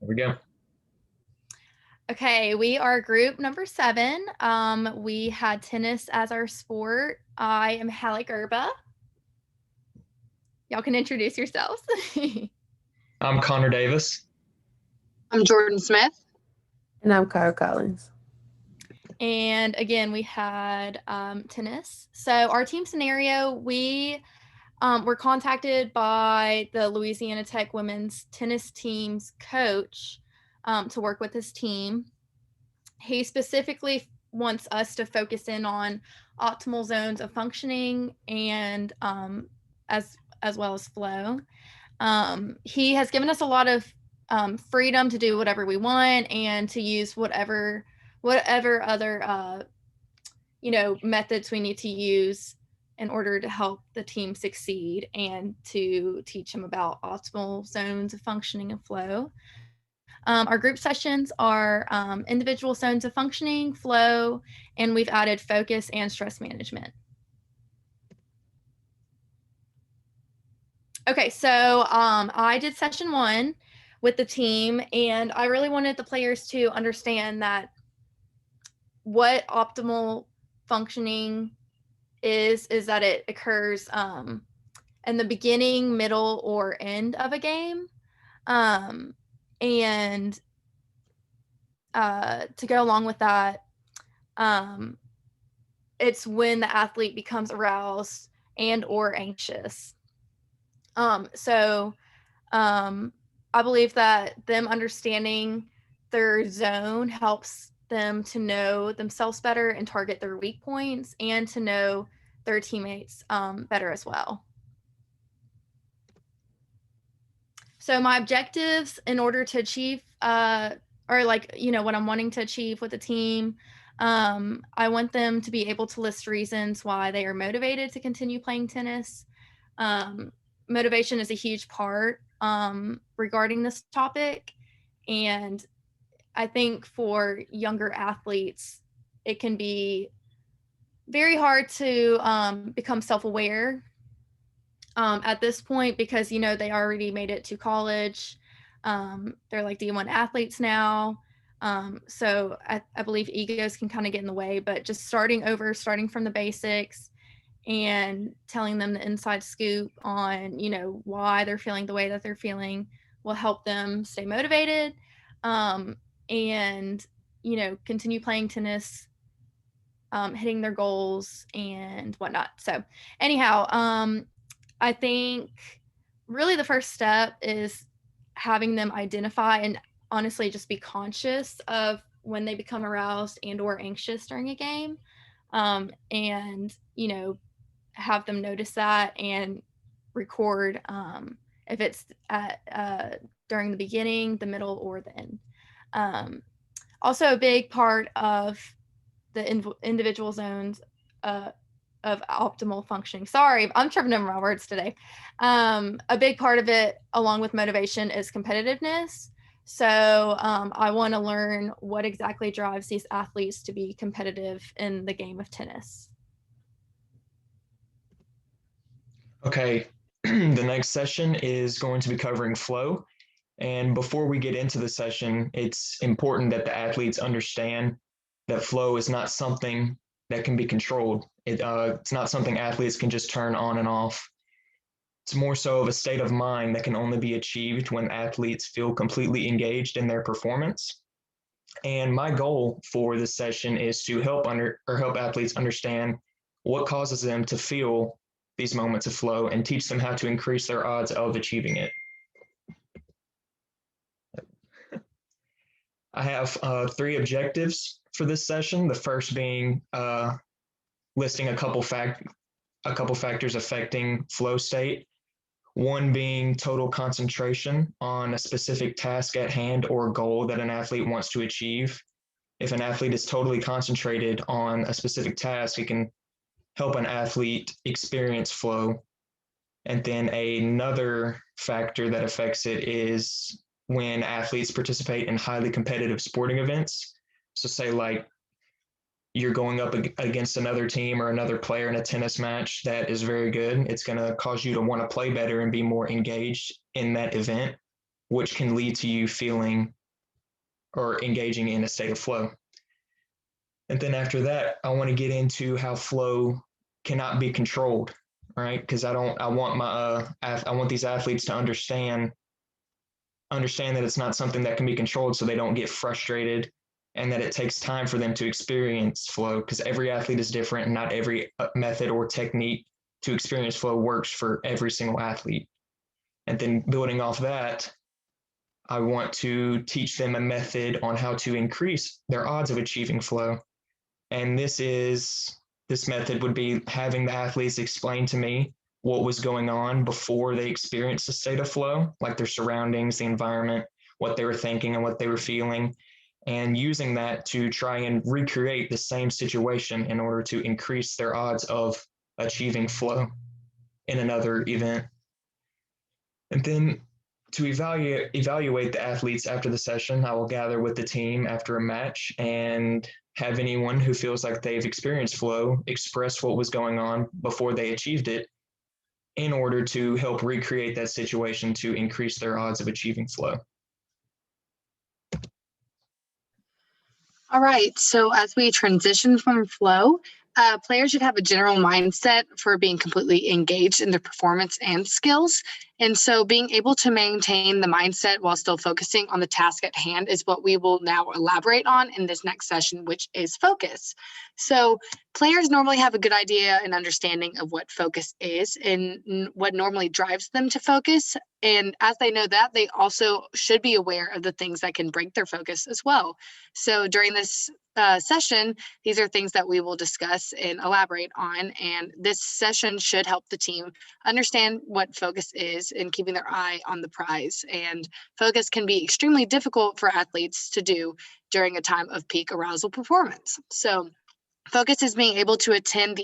There we go. Okay, we are group number 7. We had tennis as our sport. I am Hallie Gerba. Y'all can introduce yourselves. I'm Connor Davis. I'm Jordan Smith. And I'm Kara Collins. And again, we had tennis. So our team scenario, we were contacted by the Louisiana Tech women's tennis team's coach to work with his team. He specifically wants us to focus in on optimal zones of functioning and as well as flow. He has given us a lot of freedom to do whatever we want and to use whatever other methods we need to use in order to help the team succeed and to teach them about optimal zones of functioning and flow. Our group sessions are individual zones of functioning, flow, and we've added focus and stress management. Okay, so I did session 1 with the team, and I really wanted the players to understand that what optimal functioning is that it occurs in the beginning, middle, or end of a game. And to go along with that, it's when the athlete becomes aroused and or anxious. So I believe that them understanding their zone helps them to know themselves better and target their weak points and to know their teammates better as well. So my objectives in order to achieve what I'm wanting to achieve with the team, I want them to be able to list reasons why they are motivated to continue playing tennis. Motivation is a huge part regarding this topic. And I think for younger athletes, it can be very hard to become self-aware at this point because, they already made it to college. They're like D1 athletes now. So I believe egos can kind of get in the way, but just starting from the basics and telling them the inside scoop on, why they're feeling the way that they're feeling will help them stay motivated and, continue playing tennis, hitting their goals and whatnot. So anyhow, I think really the first step is having them identify and honestly just be conscious of when they become aroused and or anxious during a game, and have them notice that and record if it's during the beginning, the middle, or the end. Also a big part of the individual zones of optimal functioning. Sorry, I'm tripping over my words today. A big part of it, along with motivation, is competitiveness. So I want to learn what exactly drives these athletes to be competitive in the game of tennis. Okay, the next session is going to be covering flow. And before we get into the session, it's important that the athletes understand that flow is not something that can be controlled. It's not something athletes can just turn on and off. It's more so of a state of mind that can only be achieved when athletes feel completely engaged in their performance. And my goal for this session is to help athletes understand what causes them to feel these moments of flow and teach them how to increase their odds of achieving it. I have 3 objectives for this session. The first being listing a couple factors affecting flow state. One being total concentration on a specific task at hand or goal that an athlete wants to achieve. If an athlete is totally concentrated on a specific task, it can help an athlete experience flow. And then another factor that affects it is when athletes participate in highly competitive sporting events. So say like you're going up against another team or another player in a tennis match that is very good. It's going to cause you to want to play better and be more engaged in that event. which can lead to you feeling or engaging in a state of flow. And then after that, I want to get into how flow cannot be controlled, right? Because I want these athletes to understand that it's not something that can be controlled, so they don't get frustrated, and that it takes time for them to experience flow, because every athlete is different and not every method or technique to experience flow works for every single athlete. And then building off that, I want to teach them a method on how to increase their odds of achieving flow. And this method would be having the athletes explain to me what was going on before they experienced a state of flow, like their surroundings, the environment, what they were thinking and what they were feeling, and using that to try and recreate the same situation in order to increase their odds of achieving flow in another event. And then to evaluate the athletes after the session, I will gather with the team after a match and have anyone who feels like they've experienced flow express what was going on before they achieved it in order to help recreate that situation to increase their odds of achieving flow. All right, so as we transition from flow, players should have a general mindset for being completely engaged in their performance and skills. And so being able to maintain the mindset while still focusing on the task at hand is what we will now elaborate on in this next session, which is focus. So players normally have a good idea and understanding of what focus is and what normally drives them to focus. And as they know that, they also should be aware of the things that can break their focus as well. So during this session, these are things that we will discuss and elaborate on. And this session should help the team understand what focus is and keeping their eye on the prize. And focus can be extremely difficult for athletes to do during a time of peak arousal performance. So focus is being able to attend to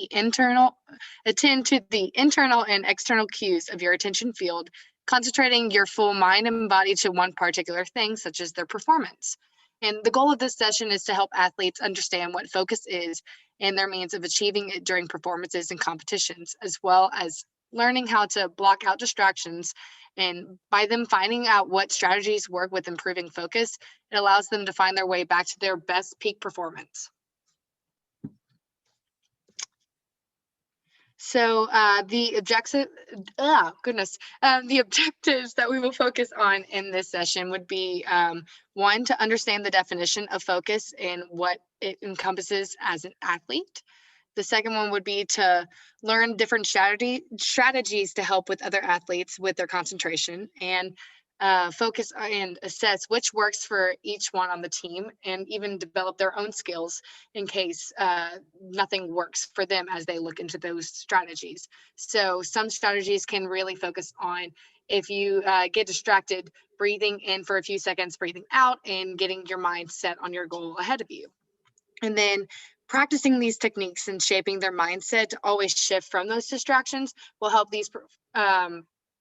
the internal and external cues of your attention field, concentrating your full mind and body to one particular thing, such as their performance. And the goal of this session is to help athletes understand what focus is and their means of achieving it during performances and competitions, as well as learning how to block out distractions. And by them finding out what strategies work with improving focus, it allows them to find their way back to their best peak performance. So the objectives that we will focus on in this session would be one, to understand the definition of focus and what it encompasses as an athlete. The second one would be to learn different strategies to help with other athletes with their concentration, and focus and assess which works for each one on the team, and even develop their own skills in case nothing works for them as they look into those strategies. So some strategies can really focus on, if you get distracted, breathing in for a few seconds, breathing out, and getting your mind set on your goal ahead of you. And then practicing these techniques and shaping their mindset to always shift from those distractions will help these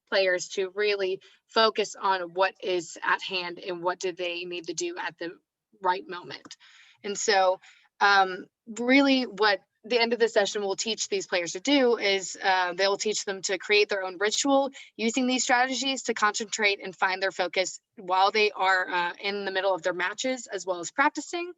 players to really focus on what is at hand and what do they need to do at the right moment. And so really what the end of the session will teach these players to do is they'll teach them to create their own ritual using these strategies to concentrate and find their focus while they are in the middle of their matches, as well as practicing.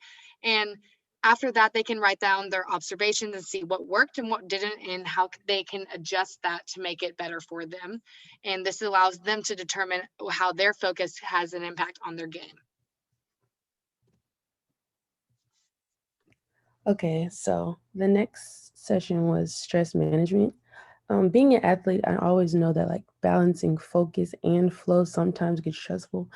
And after that, they can write down their observations and see what worked and what didn't, and how they can adjust that to make it better for them. And this allows them to determine how their focus has an impact on their game. Okay, so the next session was stress management. Being an athlete, I always know that like balancing focus and flow sometimes gets stressful,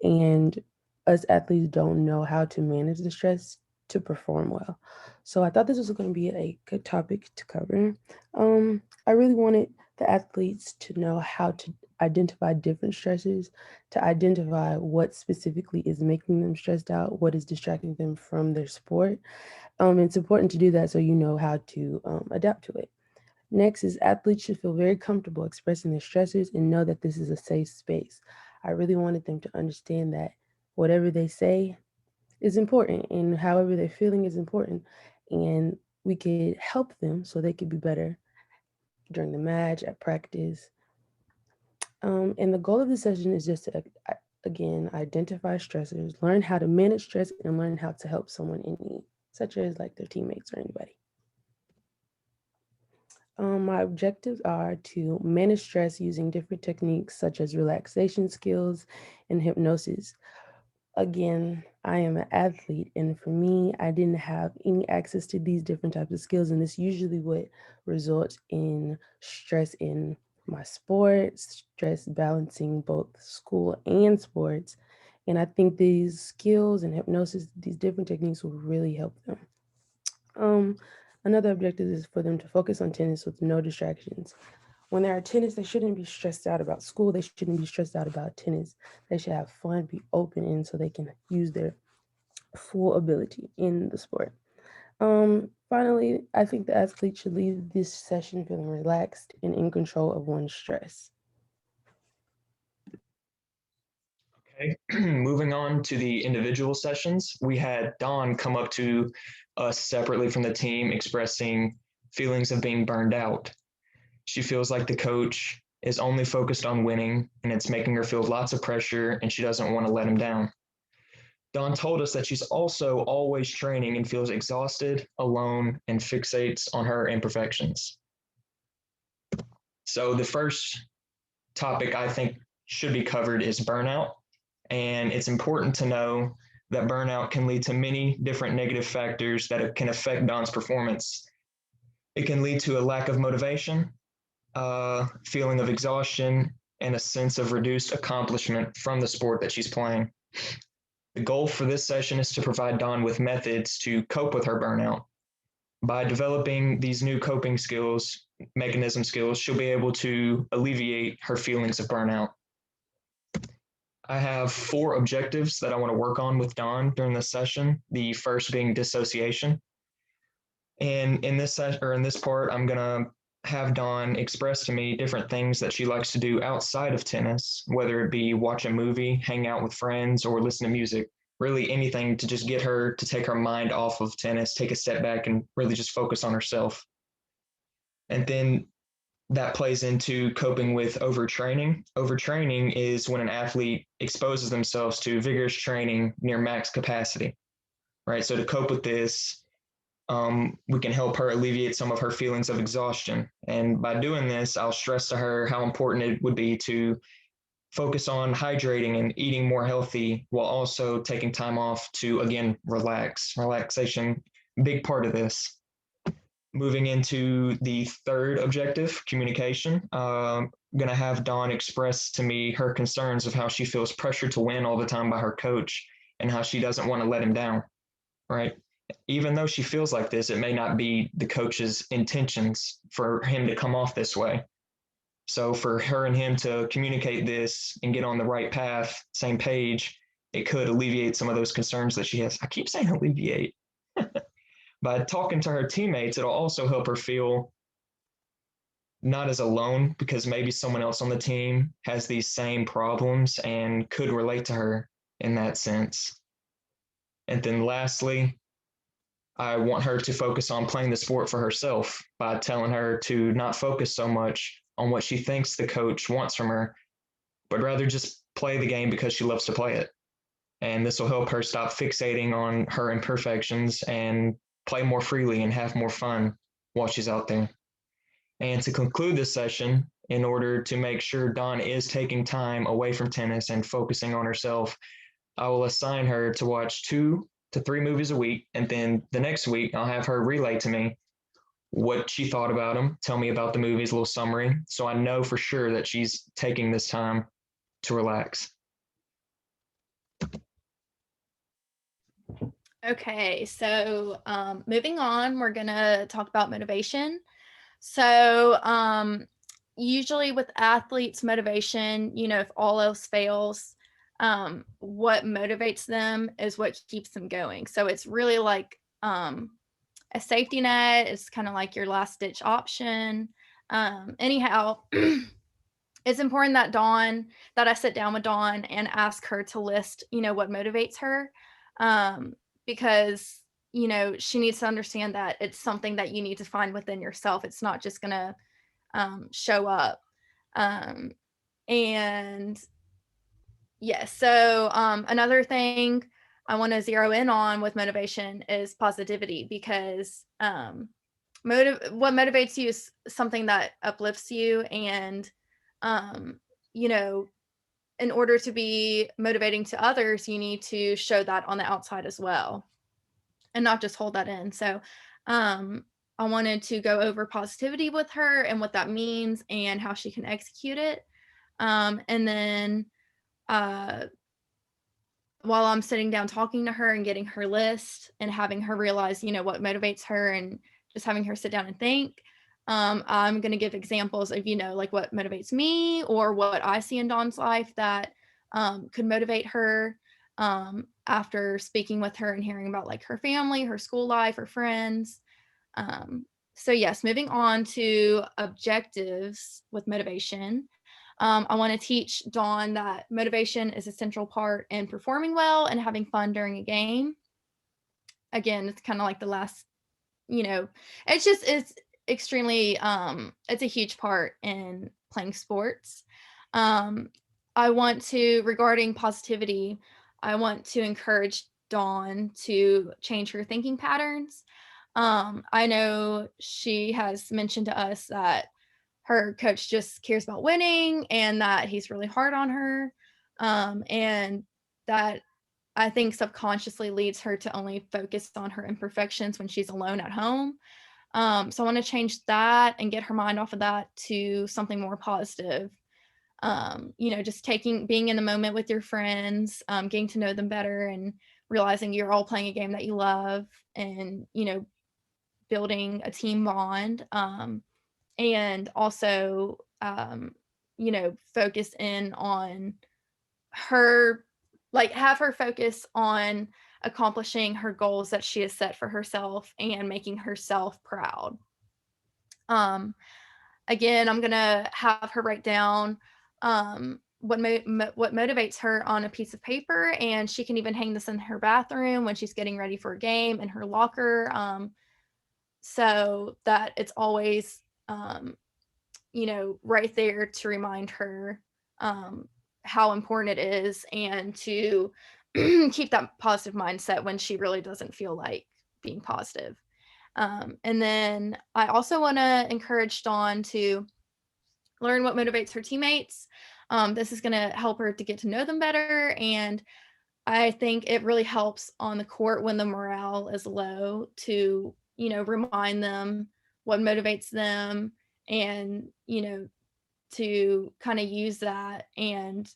and us athletes don't know how to manage the stress to perform well. So I thought this was going to be a good topic to cover. I really wanted the athletes to know how to identify different stresses, to identify what specifically is making them stressed out, what is distracting them from their sport. It's important to do that so you know how to adapt to it. Next is athletes should feel very comfortable expressing their stresses and know that this is a safe space. I really wanted them to understand that whatever they say is important and however they're feeling is important. And we could help them so they could be better during the match, at practice. And the goal of the session is just to again, identify stressors, learn how to manage stress, and learn how to help someone in need, such as like their teammates or anybody. My objectives are to manage stress using different techniques such as relaxation skills and hypnosis. Again, I am an athlete, and for me, I didn't have any access to these different types of skills, and this usually what results in stress in my sports, stress balancing both school and sports. And I think these skills and hypnosis, these different techniques will really help them. Another objective is for them to focus on tennis with no distractions. When they're at tennis, they shouldn't be stressed out about school. They shouldn't be stressed out about tennis. They should have fun, be open, and so they can use their full ability in the sport. Finally, I think the athlete should leave this session feeling relaxed and in control of one's stress. Okay, moving on to the individual sessions, we had Dawn come up to us separately from the team expressing feelings of being burned out. She feels like the coach is only focused on winning and it's making her feel lots of pressure and she doesn't want to let him down. Dawn told us that she's also always training and feels exhausted, alone, and fixates on her imperfections. So the first topic I think should be covered is burnout. And it's important to know that burnout can lead to many different negative factors that can affect Dawn's performance. It can lead to a lack of motivation, feeling of exhaustion, and a sense of reduced accomplishment from the sport that she's playing. The goal for this session is to provide Dawn with methods to cope with her burnout. By developing these new coping skills, mechanism skills, she'll be able to alleviate her feelings of burnout. I have 4 objectives that I want to work on with Dawn during this session. The first being dissociation. And in this session, or in this part, I'm gonna have Dawn express to me different things that she likes to do outside of tennis, whether it be watch a movie, hang out with friends, or listen to music. Really anything to just get her to take her mind off of tennis, take a step back, and really just focus on herself. And then that plays into coping with overtraining. Overtraining is when an athlete exposes themselves to vigorous training near max capacity, right? So to cope with this, we can help her alleviate some of her feelings of exhaustion. And by doing this, I'll stress to her how important it would be to focus on hydrating and eating more healthy while also taking time off to, again, relax. Relaxation, big part of this. Moving into the third objective, communication. I'm going to have Dawn express to me her concerns of how she feels pressured to win all the time by her coach and how she doesn't want to let him down, right? Even though she feels like this, it may not be the coach's intentions for him to come off this way. So for her and him to communicate this and get on the right path, same page, it could alleviate some of those concerns that she has. I keep saying alleviate. By talking to her teammates, it'll also help her feel not as alone because maybe someone else on the team has these same problems and could relate to her in that sense. And then lastly, I want her to focus on playing the sport for herself by telling her to not focus so much on what she thinks the coach wants from her, but rather just play the game because she loves to play it. And this will help her stop fixating on her imperfections and play more freely and have more fun while she's out there. And to conclude this session, in order to make sure Dawn is taking time away from tennis and focusing on herself, I will assign her to watch 2 to 3 movies a week. And then the next week, I'll have her relay to me what she thought about them, tell me about the movies, a little summary. So I know for sure that she's taking this time to relax. Okay, so moving on, we're gonna talk about motivation. So usually with athletes, motivation, if all else fails, what motivates them is what keeps them going. So it's really like a safety net. It's kind of like your last ditch option. Anyhow, it's important that I sit down with Dawn and ask her to list, what motivates her. Because she needs to understand that it's something that you need to find within yourself. It's not just gonna show up. And Yes. So another thing I want to zero in on with motivation is positivity, because what motivates you is something that uplifts you, and you know, in order to be motivating to others, you need to show that on the outside as well, and not just hold that in. So I wanted to go over positivity with her and what that means and how she can execute it. And then uh, while I'm sitting down talking to her and getting her list and having her realize, what motivates her, and just having her sit down and think, I'm going to give examples of, like what motivates me or what I see in Dawn's life that could motivate her, after speaking with her and hearing about like her family, her school life, her friends. So yes, moving on to objectives with motivation. I want to teach Dawn that motivation is a central part in performing well and having fun during a game. Again, it's kind of like the last, it's extremely, it's a huge part in playing sports. Regarding positivity, I want to encourage Dawn to change her thinking patterns. I know she has mentioned to us that her coach just cares about winning and that he's really hard on her. And that, I think, subconsciously leads her to only focus on her imperfections when she's alone at home. So I want to change that and get her mind off of that to something more positive. Just being in the moment with your friends, getting to know them better, and realizing you're all playing a game that you love, and, building a team bond. And also, focus in on her, like have her focus on accomplishing her goals that she has set for herself and making herself proud. Again, I'm gonna have her write down what motivates her on a piece of paper, and she can even hang this in her bathroom when she's getting ready for a game, in her locker, so that it's always right there to remind her how important it is, and to keep that positive mindset when she really doesn't feel like being positive. And then I also want to encourage Dawn to learn what motivates her teammates. This is going to help her to get to know them better. And I think it really helps on the court when the morale is low to, remind them what motivates them, and, to kind of use that and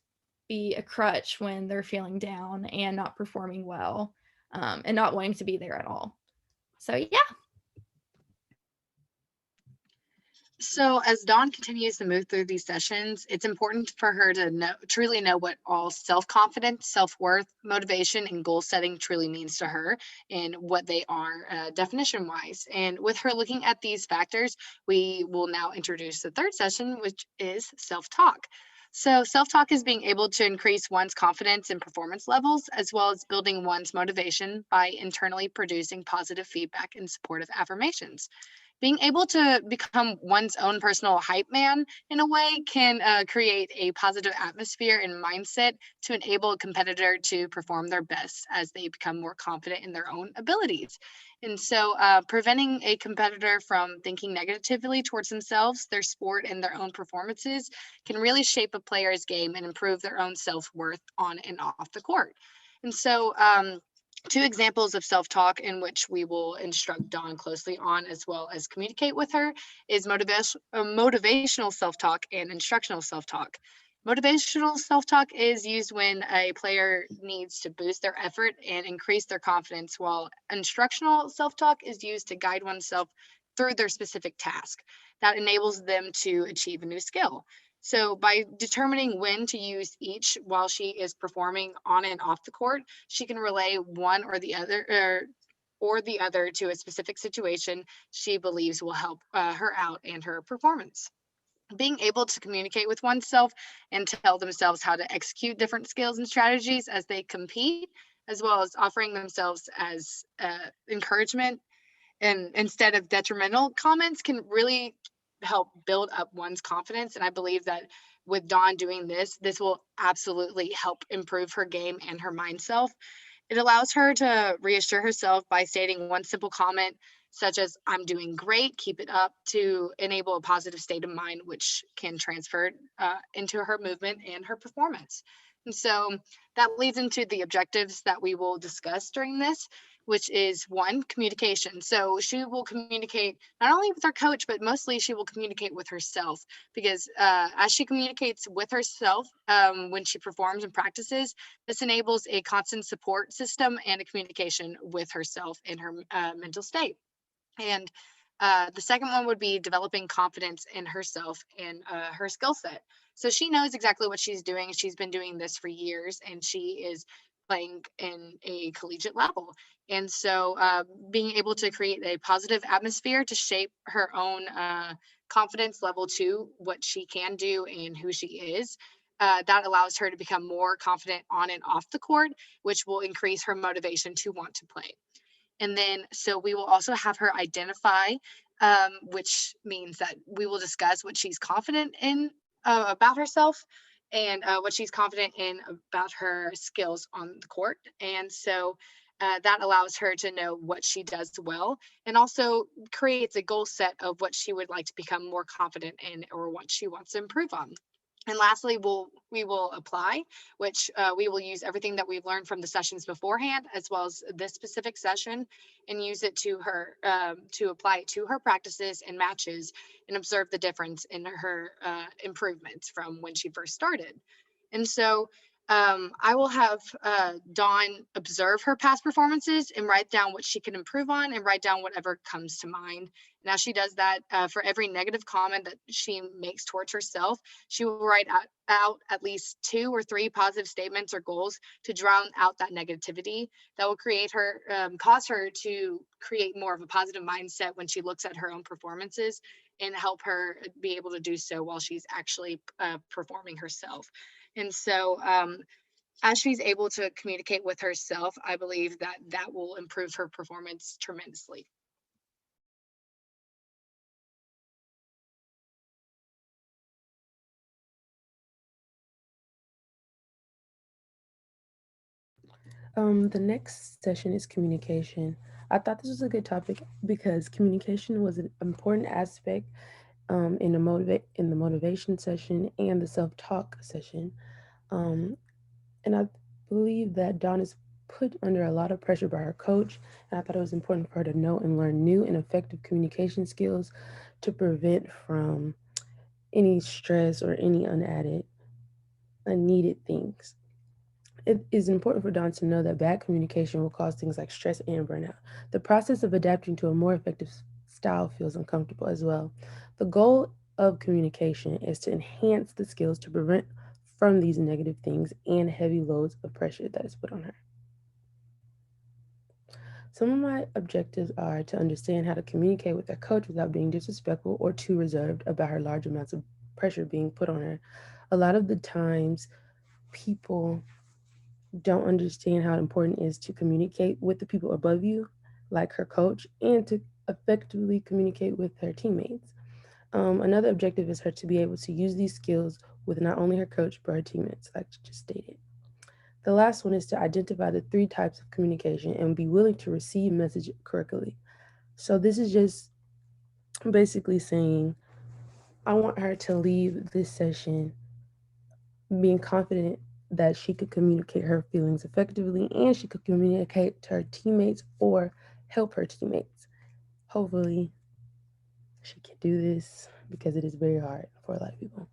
be a crutch when they're feeling down and not performing well, and not wanting to be there at all. So, yeah. So as Dawn continues to move through these sessions, it's important for her to truly know what all self-confidence, self-worth, motivation, and goal setting truly means to her, and what they are definition-wise. And with her looking at these factors, we will now introduce the third session, which is self-talk. So self-talk is being able to increase one's confidence and performance levels, as well as building one's motivation by internally producing positive feedback and supportive affirmations. Being able to become one's own personal hype man in a way can create a positive atmosphere and mindset to enable a competitor to perform their best as they become more confident in their own abilities. And so, preventing a competitor from thinking negatively towards themselves, their sport, and their own performances can really shape a player's game and improve their own self worth on and off the court. And so, two examples of self-talk in which we will instruct Dawn closely on, as well as communicate with her, is motivational self-talk and instructional self-talk. Motivational self-talk is used when a player needs to boost their effort and increase their confidence, while instructional self-talk is used to guide oneself through their specific task that enables them to achieve a new skill. So by determining when to use each while she is performing on and off the court, she can relay one or the other to a specific situation she believes will help her out and her performance. Being able to communicate with oneself and tell themselves how to execute different skills and strategies as they compete, as well as offering themselves as encouragement and instead of detrimental comments, can really help build up one's confidence. And I believe that with Dawn doing this will absolutely help improve her game and her mind self. It allows her to reassure herself by stating one simple comment, such as, "I'm doing great, keep it up," to enable a positive state of mind, which can transfer into her movement and her performance. And so that leads into the objectives that we will discuss during this, which is one, communication. So she will communicate not only with her coach, but mostly she will communicate with herself, because as she communicates with herself when she performs and practices, this enables a constant support system and a communication with herself in her mental state. And the second one would be developing confidence in herself and her skill set. So she knows exactly what she's doing. She's been doing this for years, and she is playing in a collegiate level. And so being able to create a positive atmosphere to shape her own confidence level to what she can do and who she is. That allows her to become more confident on and off the court, which will increase her motivation to want to play. And then, so we will also have her identify, which means that we will discuss what she's confident in about herself, and what she's confident in about her skills on the court. And so that allows her to know what she does well, and also creates a goal set of what she would like to become more confident in, or what she wants to improve on. And lastly, we will apply, which we will use everything that we've learned from the sessions beforehand, as well as this specific session, and use it to her to apply it to her practices and matches, and observe the difference in her improvements from when she first started. And so I will have Dawn observe her past performances and write down what she can improve on, and write down whatever comes to mind. Now she does that for every negative comment that she makes towards herself. She will write out at least 2 or 3 positive statements or goals to drown out that negativity. That will create her, cause her to create more of a positive mindset when she looks at her own performances, and help her be able to do so while she's actually performing herself. And so as she's able to communicate with herself, I believe that that will improve her performance tremendously. The next session is communication. I thought this was a good topic because communication was an important aspect in the motivation session and the self-talk session. And I believe that Dawn is put under a lot of pressure by her coach, and I thought it was important for her to know and learn new and effective communication skills to prevent from any stress or any unneeded things. It is important for Dawn to know that bad communication will cause things like stress and burnout. The process of adapting to a more effective style feels uncomfortable as well. The goal of communication is to enhance the skills to prevent from these negative things and heavy loads of pressure that is put on her. Some of my objectives are to understand how to communicate with her coach without being disrespectful or too reserved about her large amounts of pressure being put on her. A lot of the times, people don't understand how important it is to communicate with the people above you, like her coach, and to effectively communicate with her teammates. Another objective is her to be able to use these skills with not only her coach, but her teammates, like you just stated. The last one is to identify the 3 types of communication and be willing to receive message correctly. So this is just basically saying, I want her to leave this session being confident that she could communicate her feelings effectively, and she could communicate to her teammates or help her teammates. Hopefully, she can do this because it is very hard for a lot of people.